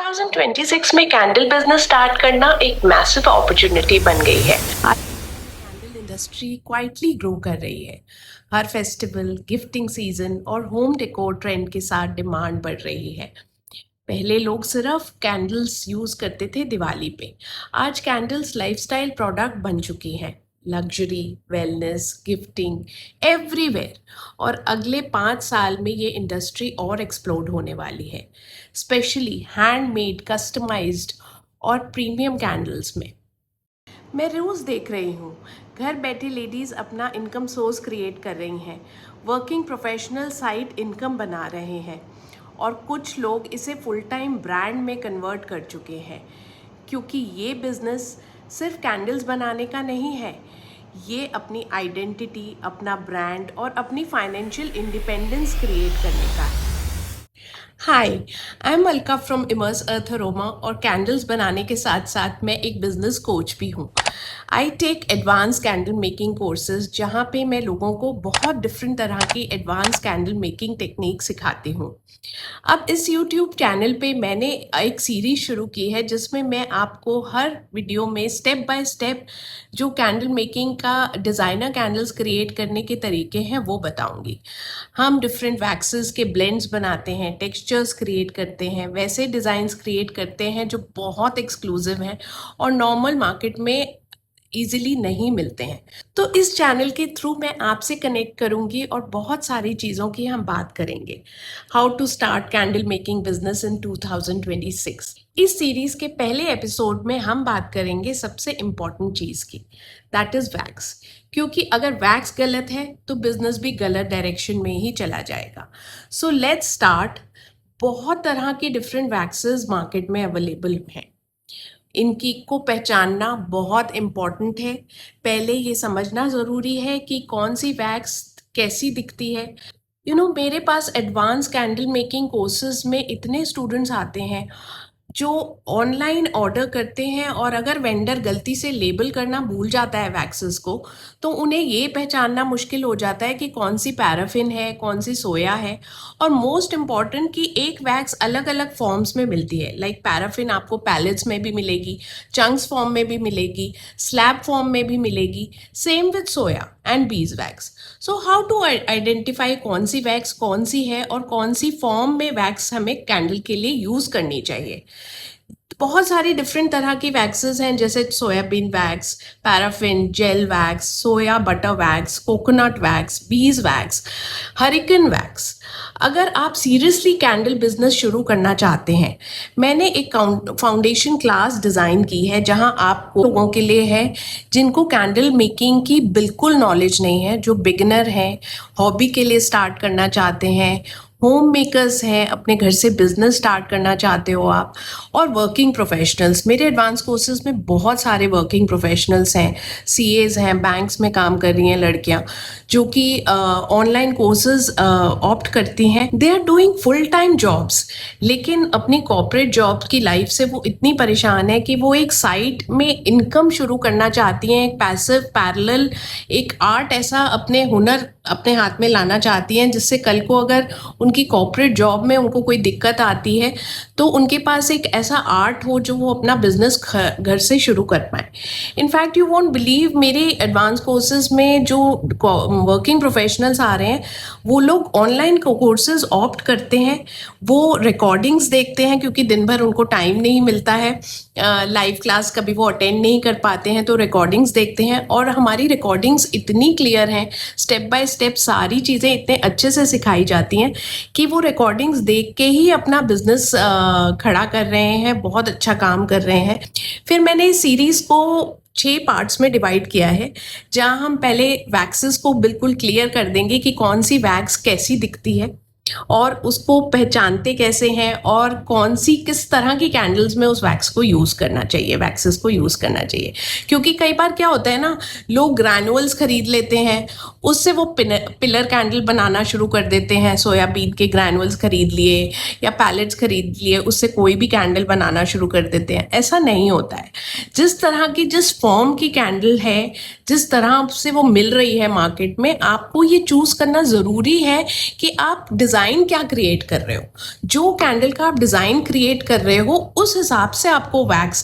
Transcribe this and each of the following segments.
2026 में candle business start करना एक मैसिव अपॉर्चुनिटी बन गई है। आज कैंडल इंडस्ट्री क्वाइटली ग्रो कर रही है। हर फेस्टिवल, गिफ्टिंग सीजन और होम डेकोर ट्रेंड के साथ डिमांड बढ़ रही है। पहले लोग सिर्फ कैंडल्स यूज करते थे दिवाली पे। आज कैंडल्स लाइफस्टाइल प्रोडक्ट बन चुकी हैं। Luxury, wellness, gifting, everywhere. और अगले 5 साल में ये इंडस्ट्री और एक्सप्लोड होने वाली है, स्पेशली हैंडमेड, कस्टमाइज्ड और प्रीमियम कैंडल्स में। मैं रोज़ देख रही हूँ घर बैठे लेडीज़ अपना इनकम सोर्स क्रिएट कर रही हैं, वर्किंग प्रोफेशनल साइड इनकम बना रहे हैं और कुछ लोग इसे फुल टाइम ब्रांड में कन्वर्ट कर चुके हैं। क्योंकि ये बिज़नेस सिर्फ कैंडल्स बनाने का नहीं है, ये अपनी आइडेंटिटी, अपना ब्रांड और अपनी फाइनेंशियल इंडिपेंडेंस क्रिएट करने का है। Hi, I am Alka from Immerse Earth Aroma और कैंडल्स बनाने के साथ साथ मैं एक बिजनेस कोच भी हूँ। I take advance candle making courses, जहाँ पे मैं लोगों को बहुत डिफरेंट तरह की एडवांस कैंडल मेकिंग टेक्निक सिखाती हूँ। अब इस YouTube चैनल पे मैंने एक सीरीज शुरू की है जिसमें मैं आपको हर वीडियो में स्टेप बाय स्टेप जो कैंडल मेकिंग का, डिज़ाइनर कैंडल्स क्रिएट करने के तरीके हैं वो बताऊंगी। हम डिफरेंट वैक्सेस के ब्लेंड्स बनाते हैं, टेक्सचर्स क्रिएट करते हैं, वैसे डिज़ाइंस क्रिएट करते हैं जो बहुत एक्सक्लूसिव हैं और नॉर्मल मार्केट में ईजिली नहीं मिलते हैं। तो इस चैनल के थ्रू मैं आपसे कनेक्ट करूंगी और बहुत सारी चीज़ों की हम बात करेंगे। How to start candle making business in 2026। इस सीरीज के पहले एपिसोड में हम बात करेंगे सबसे इम्पॉर्टेंट चीज़ की, दैट इज़ वैक्स। क्योंकि अगर वैक्स गलत है तो बिजनेस भी गलत डायरेक्शन में ही चला जाएगा। So let's start. बहुत तरह की डिफरेंट वैक्सेस मार्केट में अवेलेबल हैं। इनकी को पहचानना बहुत इम्पॉर्टेंट है। पहले ये समझना ज़रूरी है कि कौन सी वैक्स कैसी दिखती है। मेरे पास एडवांस कैंडल मेकिंग कोर्सेज में इतने स्टूडेंट्स आते हैं जो ऑनलाइन ऑर्डर करते हैं और अगर वेंडर गलती से लेबल करना भूल जाता है वैक्सेस को, तो उन्हें ये पहचानना मुश्किल हो जाता है कि कौन सी पैराफिन है, कौन सी सोया है। और मोस्ट इम्पॉर्टेंट कि एक वैक्स अलग अलग फॉर्म्स में मिलती है। लाइक पैराफिन आपको पैलेट्स में भी मिलेगी, चंक्स फॉर्म में भी मिलेगी, स्लैब फॉर्म में भी मिलेगी। Same with soya and beeswax. So how to identify कौन सी वैक्स कौन सी है और कौन सी फॉर्म में वैक्स हमें कैंडल के लिए यूज़ करनी चाहिए। बहुत सारी डिफरेंट तरह की वैक्सेस हैं, जैसे soybean wax, paraffin, gel wax, soya butter wax, coconut wax, bees wax, hurricane wax. अगर आप सीरियसली कैंडल बिजनेस शुरू करना चाहते हैं, मैंने एक फाउंडेशन क्लास डिज़ाइन की है जहां आपको लोगों के लिए है जिनको कैंडल मेकिंग की बिल्कुल नॉलेज नहीं है, जो बिगिनर हैं, हॉबी के लिए स्टार्ट करना चाहते हैं, होम मेकर्स हैं, अपने घर से बिजनेस स्टार्ट करना चाहते हो आप, और वर्किंग प्रोफेशनल्स। मेरे एडवांस कोर्सेज में बहुत सारे वर्किंग प्रोफेशनल्स हैं, सीएज हैं, बैंक्स में काम कर रही हैं लड़कियां जो कि ऑनलाइन कोर्सेज ऑप्ट करती हैं। They are doing full time jobs, लेकिन अपनी कॉर्पोरेट जॉब की लाइफ से वो इतनी परेशान है कि वो एक साइड में इनकम शुरू करना चाहती हैं, एक पैसिव पैरेलल एक आर्ट, ऐसा अपने हुनर अपने हाथ में लाना चाहती हैं जिससे कल को अगर उनकी कॉर्पोरेट जॉब में उनको कोई दिक्कत आती है तो उनके पास एक ऐसा आर्ट हो जो वो अपना बिजनेस घर से शुरू कर पाए। इनफैक्ट यू वोंट बिलीव, मेरे एडवांस कोर्सेज में जो वर्किंग प्रोफेशनल्स आ रहे हैं वो लोग ऑनलाइन कोर्सेज ऑप्ट करते हैं, वो रिकॉर्डिंग्स देखते हैं क्योंकि दिन भर उनको टाइम नहीं मिलता है, लाइव क्लास कभी वो अटेंड नहीं कर पाते हैं, तो रिकॉर्डिंग्स देखते हैं। और हमारी रिकॉर्डिंग्स इतनी क्लियर हैं, स्टेप बाय स्टेप सारी चीज़ें इतने अच्छे से सिखाई जाती हैं कि वो रिकॉर्डिंग्स देख के ही अपना बिजनेस खड़ा कर रहे हैं, बहुत अच्छा काम कर रहे हैं। फिर मैंने इस सीरीज़ को 6 पार्ट्स में डिवाइड किया है, जहां हम पहले वैक्सेस को बिल्कुल क्लियर कर देंगे कि कौन सी वैक्स कैसी दिखती है और उसको पहचानते कैसे हैं और कौन सी किस तरह की कैंडल्स में उस वैक्स को यूज़ करना चाहिए, वैक्सेस को यूज़ करना चाहिए। क्योंकि कई बार क्या होता है ना, लोग ग्रैनुअल्स खरीद लेते हैं, उससे वो पिलर कैंडल बनाना शुरू कर देते हैं। सोयाबीन के ग्रैनुअल्स खरीद लिए या पैलेट्स खरीद लिए, उससे कोई भी कैंडल बनाना शुरू कर देते हैं। ऐसा नहीं होता है। जिस तरह की, जिस फॉर्म की कैंडल है, जिस तरह से वो मिल रही है मार्केट में, आपको ये चूज़ करना ज़रूरी है कि आप डिज़ाइन क्या क्रिएट कर रहे हो, जो कैंडल का आप डिज़ाइन क्रिएट कर रहे हो उस हिसाब से आपको वैक्स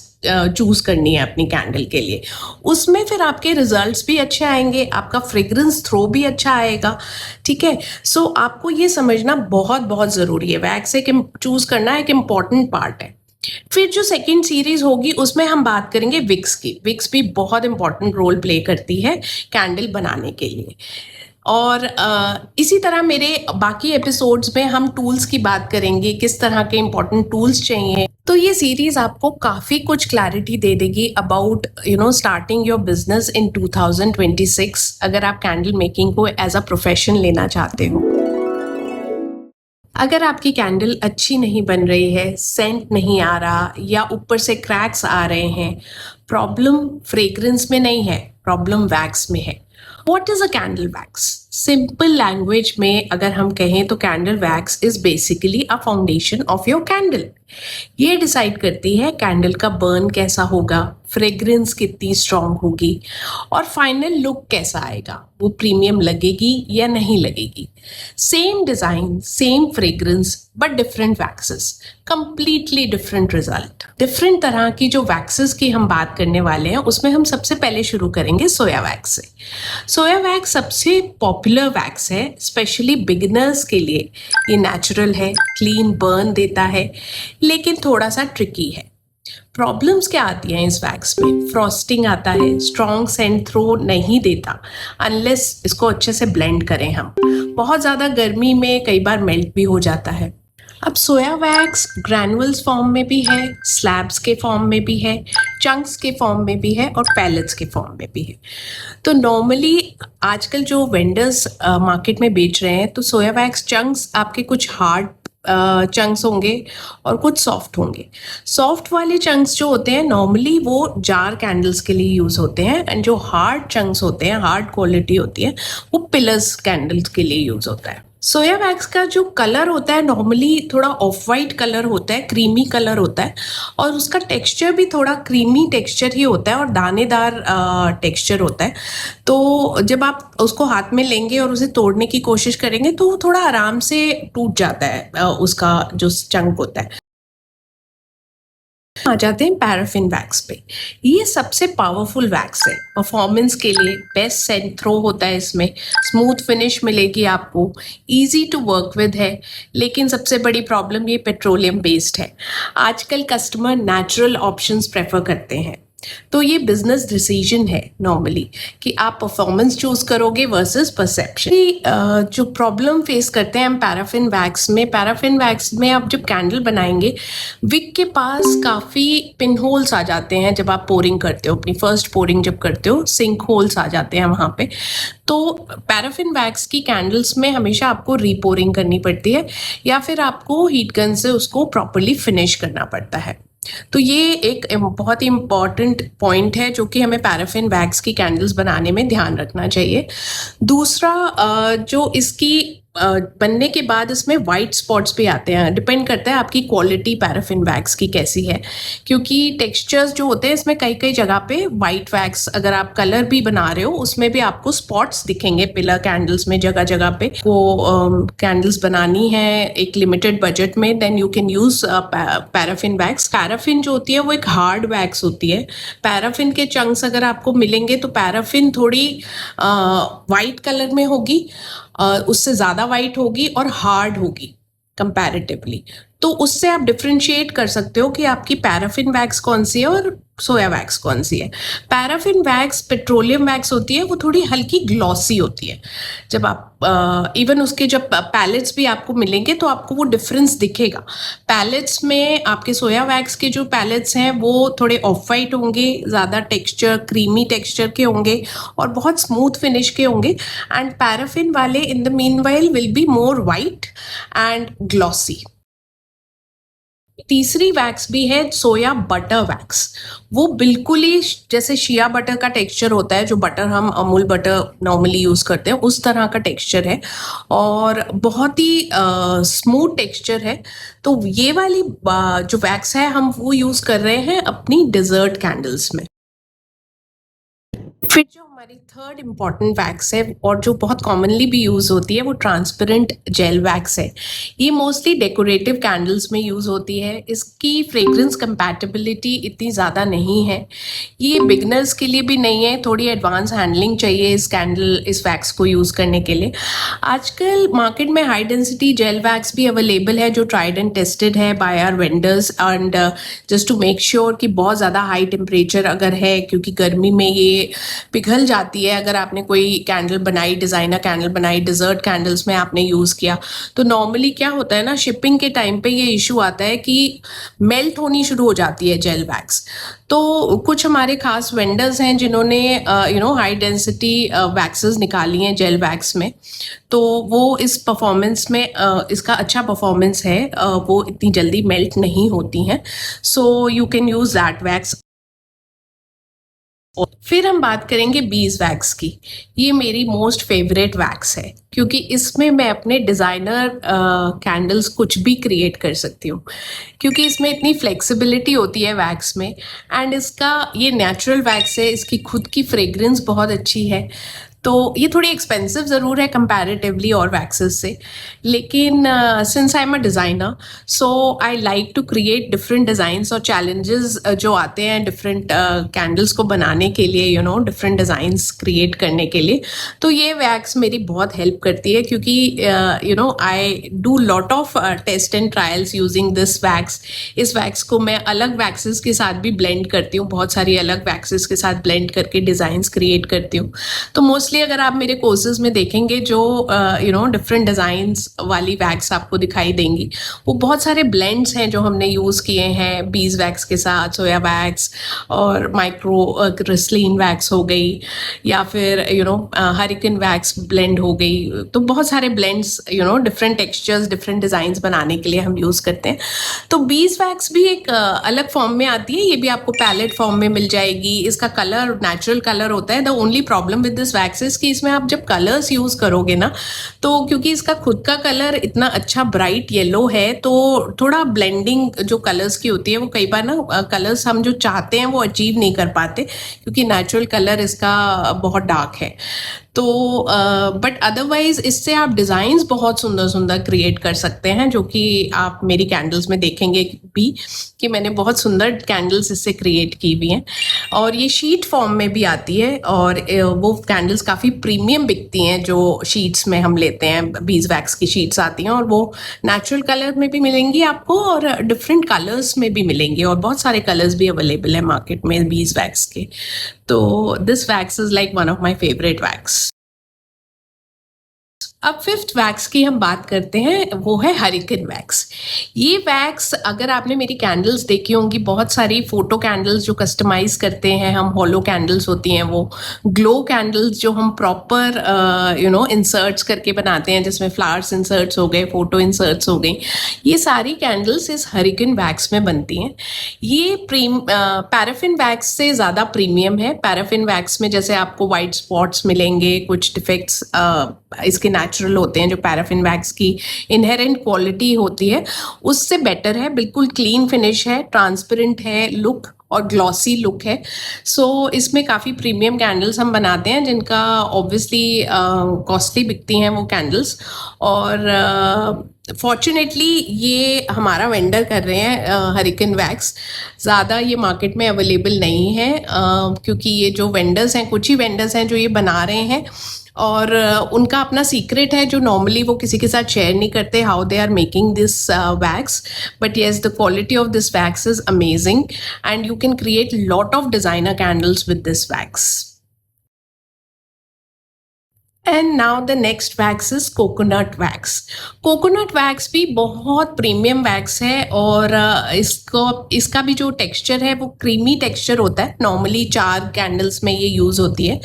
चूज़ करनी है अपनी कैंडल के लिए। उसमें फिर आपके रिजल्ट्स भी अच्छे आएंगे, आपका फ्रेग्रेंस थ्रो भी अच्छा आएगा। ठीक है, सो आपको ये समझना बहुत बहुत ज़रूरी है, वैक्स एक चूज़ करना एक इम्पॉर्टेंट पार्ट है। फिर जो सेकंड सीरीज होगी उसमें हम बात करेंगे विक्स की। विक्स भी बहुत इंपॉर्टेंट रोल प्ले करती है कैंडल बनाने के लिए। और इसी तरह मेरे बाकी एपिसोड्स में हम टूल्स की बात करेंगे, किस तरह के इंपॉर्टेंट टूल्स चाहिए। तो ये सीरीज आपको काफ़ी कुछ क्लैरिटी दे देगी about starting your business in 2026, अगर आप कैंडल मेकिंग को एज अ प्रोफेशन लेना चाहते हो। अगर आपकी कैंडल अच्छी नहीं बन रही है, सेंट नहीं आ रहा या ऊपर से क्रैक्स आ रहे हैं, प्रॉब्लम फ्रेग्रेंस में नहीं है, प्रॉब्लम वैक्स में है। What is a candle wax? Simple language में अगर हम कहें तो candle wax is basically a foundation of your candle. ये डिसाइड करती है कैंडल का बर्न कैसा होगा, फ्रेग्रेंस कितनी स्ट्रांग होगी और फाइनल लुक कैसा आएगा, वो प्रीमियम लगेगी या नहीं लगेगी। Same design, same fragrance but different waxes, completely different result. Different तरह की जो वैक्सेस की हम बात करने वाले हैं उसमें हम सबसे पहले शुरू करेंगे सोया वैक्स से। सोया वैक्स सबसे पॉपुलर वैक्स है, स्पेशली बिगिनर्स के लिए। ये नेचुरल है, क्लीन बर्न देता है, लेकिन थोड़ा सा ट्रिकी है। प्रॉब्लम्स क्या आती हैं इस वैक्स में? फ्रॉस्टिंग आता है, स्ट्रॉन्ग सेंट थ्रो नहीं देता अनलेस इसको अच्छे से ब्लेंड करें हम। बहुत ज़्यादा गर्मी में कई बार मेल्ट भी हो जाता है। अब सोया वैक्स ग्रैनुअल्स फॉर्म में भी है, स्लैब्स के फॉर्म में भी है, चंक्स के फॉर्म में भी है और पैलेट्स के फॉर्म में भी है। तो नॉर्मली आजकल जो वेंडर्स मार्केट में बेच रहे हैं तो सोया वैक्स चंक्स आपके कुछ हार्ड चंक्स होंगे और कुछ सॉफ्ट होंगे। सॉफ्ट वाले चंक्स जो होते हैं नॉर्मली वो जार कैंडल्स के लिए यूज़ होते हैं, एंड जो हार्ड चंक्स होते हैं, हार्ड क्वालिटी होती है, वो पिलर्स कैंडल्स के लिए यूज़ होता है। सोया वैक्स का जो कलर होता है नॉर्मली थोड़ा ऑफ वाइट कलर होता है, क्रीमी कलर होता है, और उसका टेक्सचर भी थोड़ा क्रीमी टेक्सचर ही होता है और दानेदार टेक्सचर होता है। तो जब आप उसको हाथ में लेंगे और उसे तोड़ने की कोशिश करेंगे तो वो थोड़ा आराम से टूट जाता है, उसका जो चंक होता है। आ जाते हैं पैराफिन वैक्स पे। ये सबसे पावरफुल वैक्स है परफॉर्मेंस के लिए, बेस्ट सेंट थ्रो होता है इसमें, स्मूथ फिनिश मिलेगी आपको, इजी टू वर्क विद है। लेकिन सबसे बड़ी प्रॉब्लम ये पेट्रोलियम बेस्ड है। आजकल कस्टमर नेचुरल ऑप्शंस प्रेफर करते हैं। तो ये बिजनेस डिसीजन है नॉर्मली कि आप परफॉर्मेंस चूज करोगे वर्सेस परसेप्शन। जो प्रॉब्लम फेस करते हैं हम पैराफिन वैक्स में आप जब कैंडल बनाएंगे, विक के पास काफ़ी पिन होल्स आ जाते हैं। जब आप पोरिंग करते हो, अपनी फर्स्ट पोरिंग जब करते हो, सिंक होल्स आ जाते हैं वहाँ पे। तो पैराफिन वैक्स की कैंडल्स में हमेशा आपको रीपोरिंग करनी पड़ती है या फिर आपको हीट गन से उसको प्रॉपरली फिनिश करना पड़ता है। तो ये एक बहुत ही इम्पॉर्टेंट पॉइंट है जो कि हमें पैराफिन वैक्स की कैंडल्स बनाने में ध्यान रखना चाहिए। दूसरा, जो इसकी बनने के बाद इसमें वाइट स्पॉट्स भी आते हैं। डिपेंड करता है आपकी क्वालिटी पैराफिन वैक्स की कैसी है, क्योंकि टेक्सचर्स जो होते हैं इसमें कई कई जगह पे वाइट वैक्स, अगर आप कलर भी बना रहे हो उसमें भी आपको स्पॉट्स दिखेंगे पिलर कैंडल्स में जगह जगह पे। वो कैंडल्स बनानी है एक लिमिटेड बजट में, then you can use paraffin wax. Paraffin जो होती है वो एक हार्ड वैक्स होती है। पैराफिन के चंक्स अगर आपको मिलेंगे तो पैराफिन थोड़ी वाइट कलर में होगी, उससे ज़्यादा वाइट होगी और हार्ड होगी कंपैरेटिवली। तो उससे आप डिफ्रेंशिएट कर सकते हो कि आपकी पैराफिन वैक्स कौन सी है और सोया वैक्स कौन सी है। पैराफिन वैक्स पेट्रोलियम वैक्स होती है, वो थोड़ी हल्की ग्लॉसी होती है। जब आप इवन उसके जब पैलेट्स भी आपको मिलेंगे तो आपको वो डिफरेंस दिखेगा। पैलेट्स में आपके सोया वैक्स के जो पैलेट्स हैं वो थोड़े ऑफ वाइट होंगे, ज़्यादा टेक्सचर क्रीमी टेक्सचर के होंगे और बहुत स्मूथ फिनिश के होंगे, एंड पैराफिन वाले in the meanwhile will be more white and glossy. तीसरी वैक्स भी है सोया बटर वैक्स। वो बिल्कुल ही जैसे शिया बटर का टेक्सचर होता है, जो बटर हम अमूल बटर नॉर्मली यूज़ करते हैं, उस तरह का टेक्सचर है और बहुत ही स्मूथ टेक्सचर है। तो ये वाली जो वैक्स है हम वो यूज़ कर रहे हैं अपनी डिज़र्ट कैंडल्स में। फिर जो हमारी थर्ड इम्पॉर्टेंट वैक्स है और जो बहुत कॉमनली भी यूज़ होती है वो ट्रांसपेरेंट जेल वैक्स है। ये मोस्टली डेकोरेटिव कैंडल्स में यूज़ होती है। इसकी फ्रेग्रेंस कंपैटिबिलिटी इतनी ज़्यादा नहीं है। ये बिगनर्स के लिए भी नहीं है, थोड़ी एडवांस हैंडलिंग चाहिए इस वैक्स को यूज़ करने के लिए। आजकल मार्केट में हाई डेंसिटी जेल वैक्स भी अवेलेबल है जो ट्राइड एंड टेस्टेड है by our vendors and just to make sure कि बहुत ज़्यादा हाई टेम्परेचर अगर है, क्योंकि गर्मी में ये पिघल जाती है। अगर आपने कोई कैंडल बनाई, डिज़ाइनर कैंडल बनाई, डिज़र्ट कैंडल्स में आपने यूज़ किया, तो नॉर्मली क्या होता है ना, शिपिंग के टाइम पे ये इशू आता है कि मेल्ट होनी शुरू हो जाती है जेल वैक्स। तो कुछ हमारे खास वेंडर्स हैं जिन्होंने हाई डेंसिटी वैक्सेस निकाली हैं जेल वैक्स में, तो वो इस परफॉर्मेंस में इसका अच्छा परफॉर्मेंस है, वो इतनी जल्दी मेल्ट नहीं होती हैं। So you can use that wax. फिर हम बात करेंगे बीज वैक्स की। ये मेरी मोस्ट फेवरेट वैक्स है क्योंकि इसमें मैं अपने डिज़ाइनर कैंडल्स कुछ भी क्रिएट कर सकती हूँ, क्योंकि इसमें इतनी फ्लेक्सिबिलिटी होती है वैक्स में। एंड इसका ये नेचुरल वैक्स है, इसकी खुद की फ्रेग्रेंस बहुत अच्छी है। तो ये थोड़ी एक्सपेंसिव ज़रूर है कंपैरेटिवली और वैक्सेस से, लेकिन since I am a designer so I like to create different designs और चैलेंजेस जो आते हैं डिफरेंट कैंडल्स को बनाने के लिए, डिफरेंट डिज़ाइंस क्रिएट करने के लिए। तो ये वैक्स मेरी बहुत हेल्प करती है क्योंकि I do lot of test and trials using this wax. इस वैक्स को मैं अलग वैक्सेस के साथ भी ब्लेंड करती हूँ, बहुत सारी अलग वैक्सेस के साथ ब्लेंड करके डिज़ाइंस क्रिएट करती हूँ। तो मोस्टली अगर आप मेरे कोर्सेज में देखेंगे जो डिफरेंट डिज़ाइंस वाली वैक्स आपको दिखाई देंगी, वो बहुत सारे ब्लेंड्स हैं जो हमने यूज़ किए हैं बीज वैक्स के साथ, सोया वैक्स और माइक्रो क्रिस्टलीन वैक्स हो गई, या फिर हरिकेन वैक्स ब्लेंड हो गई। तो बहुत सारे blends different textures, different designs बनाने के लिए हम यूज़ करते हैं। तो बीज वैक्स भी एक अलग फॉर्म में आती है, ये भी आपको पैलेट फॉर्म में मिल जाएगी। इसका कलर नेचुरल कलर होता है। The only problem with this wax is कि इसमें आप जब कलर्स यूज़ करोगे ना, तो क्योंकि इसका खुद का कलर इतना अच्छा ब्राइट येलो है, तो थोड़ा ब्लेंडिंग जो कलर्स की होती है वो कई बार ना कलर्स हम जो चाहते हैं वो अचीव नहीं कर पाते, क्योंकि नेचुरल कलर इसका बहुत डार्क है। तो बट अदरवाइज इससे आप डिज़ाइंस बहुत सुंदर सुंदर क्रिएट कर सकते हैं, जो कि आप मेरी कैंडल्स में देखेंगे भी कि मैंने बहुत सुंदर कैंडल्स इससे क्रिएट की हुई हैं। और ये शीट फॉर्म में भी आती है और वो कैंडल्स काफ़ी प्रीमियम बिकती हैं जो शीट्स में हम लेते हैं। बीज वैक्स की शीट्स आती हैं और वो नेचुरल कलर में भी मिलेंगी आपको और डिफरेंट कलर्स में भी मिलेंगी, और बहुत सारे कलर्स भी अवेलेबल है मार्केट में बीज वैक्स के। तो this wax is like one of my favourite wax. अब फिफ्थ वैक्स की हम बात करते हैं, वो है हरिकेन वैक्स। ये वैक्स अगर आपने मेरी कैंडल्स देखी होंगी, बहुत सारी फोटो कैंडल्स जो कस्टमाइज करते हैं हम, हॉलो कैंडल्स होती हैं, वो ग्लो कैंडल्स जो हम प्रॉपर इंसर्ट्स करके बनाते हैं, जिसमें फ्लावर्स इंसर्ट्स हो गए, फोटो इंसर्ट्स हो गई, ये सारी कैंडल्स इस हरिकेन वैक्स में बनती हैं। ये पैराफिन वैक्स से ज़्यादा प्रीमियम है। पैराफिन वैक्स में जैसे आपको वाइट स्पॉट्स मिलेंगे, कुछ डिफेक्ट्स इसके नेचुरल होते हैं, जो पैराफिन वैक्स की इनहेरेंट क्वालिटी होती है उससे बेटर है। बिल्कुल क्लीन फिनिश है, ट्रांसपेरेंट है लुक और ग्लॉसी लुक है। सो इसमें काफ़ी प्रीमियम कैंडल्स हम बनाते हैं, जिनका ऑब्वियसली कॉस्टली बिकती हैं वो कैंडल्स। और फॉर्चुनेटली ये हमारा वेंडर कर रहे हैं हरिकेन वैक्स। ज़्यादा ये मार्केट में अवेलेबल नहीं है, क्योंकि ये जो वेंडर्स हैं, कुछ ही वेंडर्स हैं जो ये बना रहे हैं, और उनका अपना सीक्रेट है जो नॉर्मली वो किसी के साथ शेयर नहीं करते, how they are making this wax. But yes, the quality of this wax is amazing and you can create lot of designer candles with this wax. And now the next wax is coconut wax. Coconut wax भी बहुत premium wax है, और इसका भी जो texture है वो creamy texture होता है। नॉर्मली जार कैंडल्स में ये यूज़ होती है।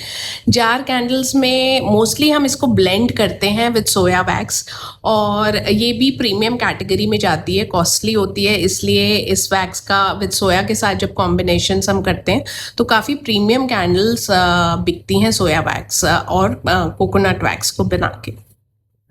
जार कैंडल्स में मोस्टली हम इसको ब्लेंड करते हैं विद सोया वैक्स, और ये भी प्रीमियम कैटेगरी में जाती है, कॉस्टली होती है। इसलिए इस वैक्स का विद सोया के साथ जब कॉम्बिनेशन हम करते हैं तो काफ़ी प्रीमियम कैंडल्स बिकती हैं सोया वैक्स और कोकोनट वैक्स को बना के।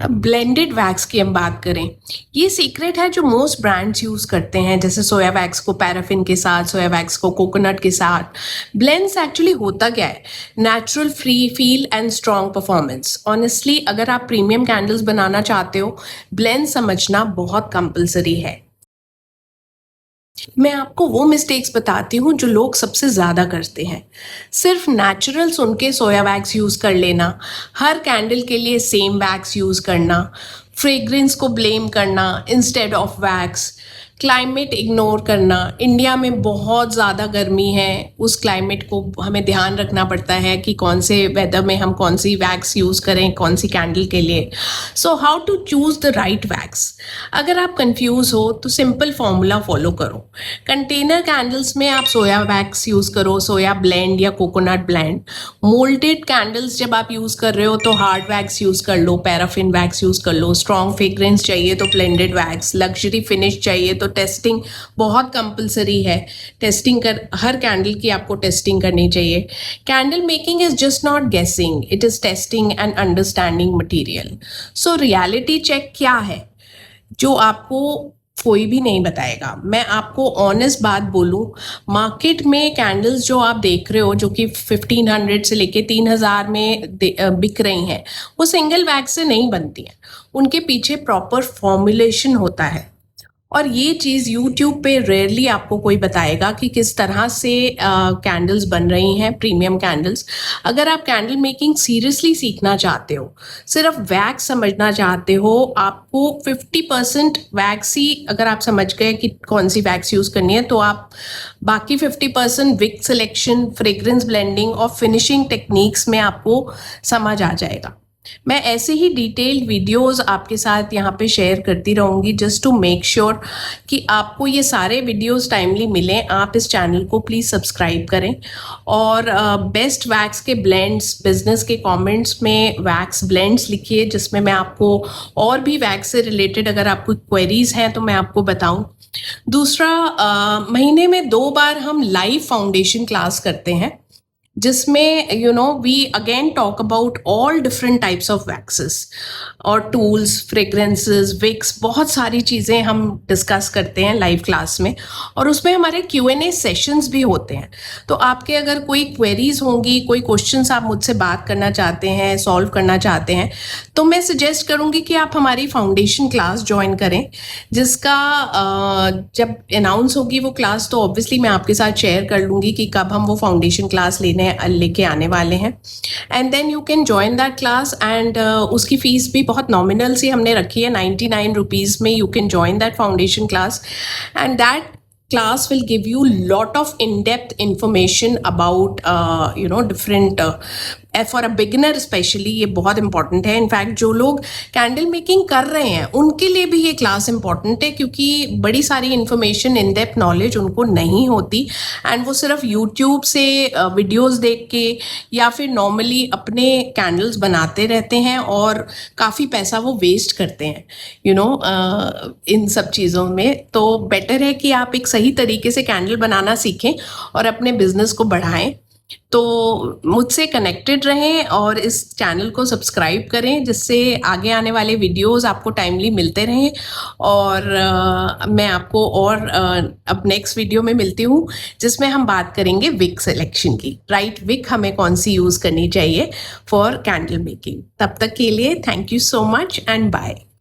ब्लेंडेड वैक्स की हम बात करें, ये सीक्रेट है जो मोस्ट ब्रांड्स यूज़ करते हैं, जैसे सोया वैक्स को पैराफिन के साथ, सोया वैक्स को कोकोनट के साथ। ब्लेंड्स एक्चुअली होता क्या है? Natural, free feel and strong performance. Honestly अगर आप प्रीमियम कैंडल्स बनाना चाहते हो, ब्लेंड समझना बहुत कंपलसरी है। मैं आपको वो मिस्टेक्स बताती हूँ जो लोग सबसे ज़्यादा करते हैं। सिर्फ नेचुरल सुन के सोया वैक्स यूज़ कर लेना, हर कैंडल के लिए सेम वैक्स यूज़ करना, फ्रेग्रेंस को ब्लेम करना instead of wax, climate ignore करना। इंडिया में बहुत ज़्यादा गर्मी है, उस क्लाइमेट को हमें ध्यान रखना पड़ता है कि कौन से वेदर में हम कौन सी वैक्स यूज़ करें, कौन सी कैंडल के लिए। So how to choose the right wax. अगर आप कंफ्यूज हो तो सिंपल फॉर्मूला फॉलो करो। कंटेनर कैंडल्स में आप सोया वैक्स यूज़ करो, सोया ब्लेंड या कोकोनट ब्लेंड। मोल्डेड कैंडल्स जब आप यूज़ कर रहे हो तो हार्ड वैक्स यूज़ कर लो, पैराफिन वैक्स यूज़ कर लो। स्ट्रॉन्ग फ्रेग्रेंस चाहिए तो ब्लेंडेड वैक्स, लग्जरी फिनिश चाहिए तो टेस्टिंग बहुत कंपलसरी है। टेस्टिंग कर, हर कैंडल की आपको टेस्टिंग करनी चाहिए। Candle making is just not guessing, it is testing and understanding material. So reality check क्या है जो आपको कोई भी नहीं बताएगा। मैं आपको ऑनेस्ट बात बोलूं, मार्केट में कैंडल्स जो आप देख रहे हो जो कि 1500 से लेके 3000 में बिक रही हैं, वो सिंगल वैक्स से नहीं बनती हैं। उनके पीछे प्रॉपर फॉर्मुलेशन होता है और ये चीज़ यूट्यूब पे रेयरली आपको कोई बताएगा कि किस तरह से कैंडल्स बन रही हैं, प्रीमियम कैंडल्स। अगर आप कैंडल मेकिंग सीरियसली सीखना चाहते हो, सिर्फ वैक्स समझना चाहते हो, आपको 50% वैक्स ही अगर आप समझ गए कि कौन सी वैक्स यूज़ करनी है, तो आप बाकी 50% विक सिलेक्शन, फ्रेग्रेंस ब्लेंडिंग और फिनिशिंग टेक्निक्स में आपको समझ आ जाएगा। मैं ऐसे ही डिटेल्ड वीडियोस आपके साथ यहाँ पे शेयर करती रहूँगी जस्ट टू मेक श्योर कि आपको ये सारे वीडियोस टाइमली मिलें। आप इस चैनल को प्लीज़ सब्सक्राइब करें और बेस्ट वैक्स के ब्लेंड्स, बिजनेस के कमेंट्स में वैक्स ब्लेंड्स लिखिए, जिसमें मैं आपको और भी वैक्स से रिलेटेड अगर आपको क्वेरीज हैं तो मैं आपको बताऊँ। दूसरा, महीने में 2 बार हम लाइव फाउंडेशन क्लास करते हैं, जिसमें we again talk about all different types of waxes और टूल्स, फ्रेग्रेंसेस, विक्स, बहुत सारी चीज़ें हम डिस्कस करते हैं लाइव क्लास में। और उसमें हमारे Q&A सेशंस भी होते हैं। तो आपके अगर कोई क्वेरीज होंगी, कोई क्वेश्चंस आप मुझसे बात करना चाहते हैं, सॉल्व करना चाहते हैं, तो मैं सजेस्ट करूँगी कि आप हमारी फाउंडेशन क्लास ज्वाइन करें, जिसका जब अनाउंस होगी वो क्लास तो ऑब्वियसली मैं आपके साथ शेयर कर लूँगी कि कब हम वो फाउंडेशन क्लास लेके आने वाले हैं। And then you can join that class and उसकी फीस भी बहुत नॉमिनल सी हमने रखी है, 99 रुपीज़ में you can join that foundation class. And that class will give you lot of in-depth information about different for a beginner especially ये बहुत important है। इनफैक्ट जो लोग कैंडल मेकिंग कर रहे हैं उनके लिए भी ये क्लास important है, क्योंकि बड़ी सारी इन्फॉर्मेशन, इन डेप्थ नॉलेज उनको नहीं होती एंड वो सिर्फ यूट्यूब से वीडियोस देख के या फिर नॉर्मली अपने कैंडल्स बनाते रहते हैं और काफ़ी पैसा वो वेस्ट करते हैं इन सब चीज़ों में। तो बेटर है कि आप एक सही तरीके से कैंडल बनाना सीखें और अपने बिजनेस को बढ़ाएं। तो मुझसे कनेक्टेड रहें और इस चैनल को सब्सक्राइब करें, जिससे आगे आने वाले वीडियोस आपको टाइमली मिलते रहें। और मैं आपको और अब नेक्स्ट वीडियो में मिलती हूँ, जिसमें हम बात करेंगे विक सिलेक्शन की। राइट विक हमें कौन सी यूज़ करनी चाहिए फॉर कैंडल मेकिंग। तब तक के लिए thank you so much and bye.